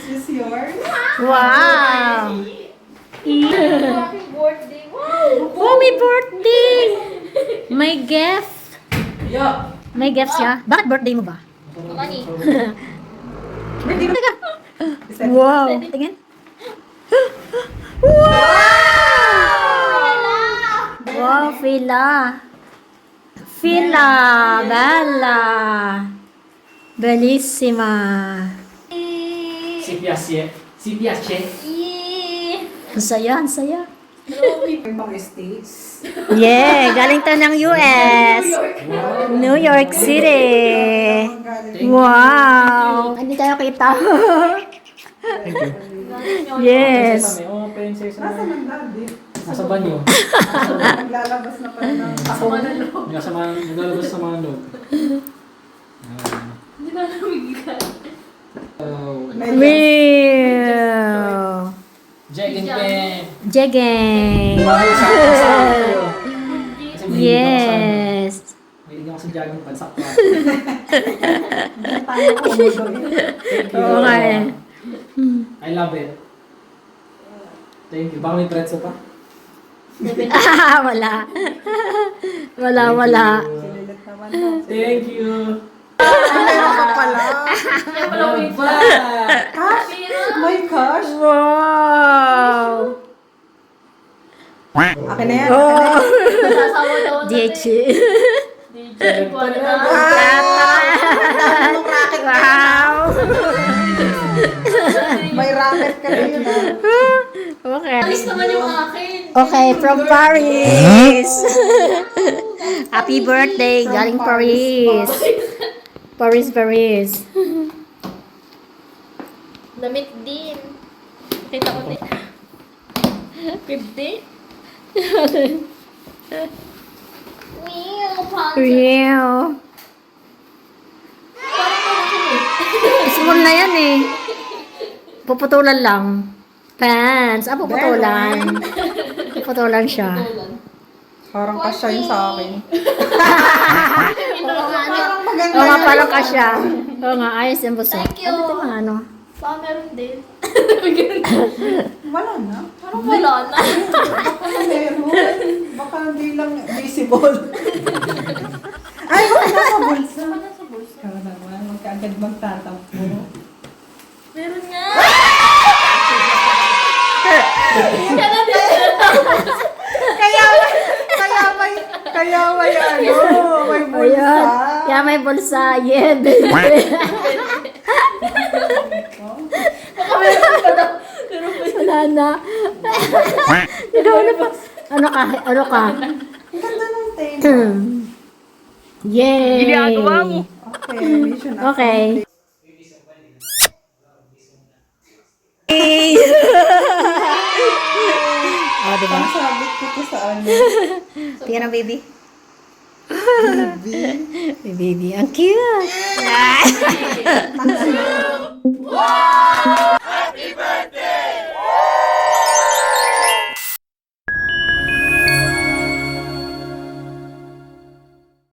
This is yours. Wow! Happy birthday. Wow! Oh, may birthday! May gift. Yeah. May gift siya. Bakit birthday mo ba? Mani. Wow! Tingin. Wow, Fila. Fila. Bella. Bellissima. Si piace. Si piace. Ang saya, ang saya. May mga states. Yeah, galing to ng US. New York City. Wow. Hindi tayo kita. Yes. Prinsesa may. Oh, prinsesa Nasa may. ng daddy? Nasa banyo. Naglalabas na pala ng Naglalabas sa mga loob. Hindi na namigigan. Wow. Jack and Pen. Jegeng. Yes. May hindi ako sa jogging pants. Sakto. tayo ko. Thank you. Oo nga eh. I love it. Thank you. Baka may pretso pa? Wala. Wala. Sililit naman daw. Thank you. Meron ka pala. Kaya pala Ano wait ba? Cash? May cash? Wow. Akin na yan. Oh. Sasawa daw. DH. DJ. Kuha na. Wow. May racket ka na yun. Okay. Alis naman yung akin. Okay, from Paris. Happy birthday, galing Paris. Paris. Damit din. Kita ko din. 50? Meow, pants. Wow. Small na yan eh. Puputulan lang. Pants. Puputulan. Puputulan siya. Parang kasya yun sa akin. Parang Maganda Oo nga, yan. parang kasya. Oo nga, ayos yung buso. Thank you. Ano ito mga ano? Baka meron din. Wala na. Parang wala na. Baka meron. Baka hindi lang visible. Ay, baka nasa bulsa. Baka nasa bulsa. Ikaw naman, magkaagad magtatampo. Meron nga. Kaya na din. Kaya may ano, may bulsa. Ayan. Kaya may bulsa. Yeah, baby. Wala na. Ano pa? Ano ka? Ang ganda ng tape. Yay! Okay, mission Okay. Oh, diba? Ang sabit ko to sa ano. Tingnan ang baby. Baby. May baby. Ang cute!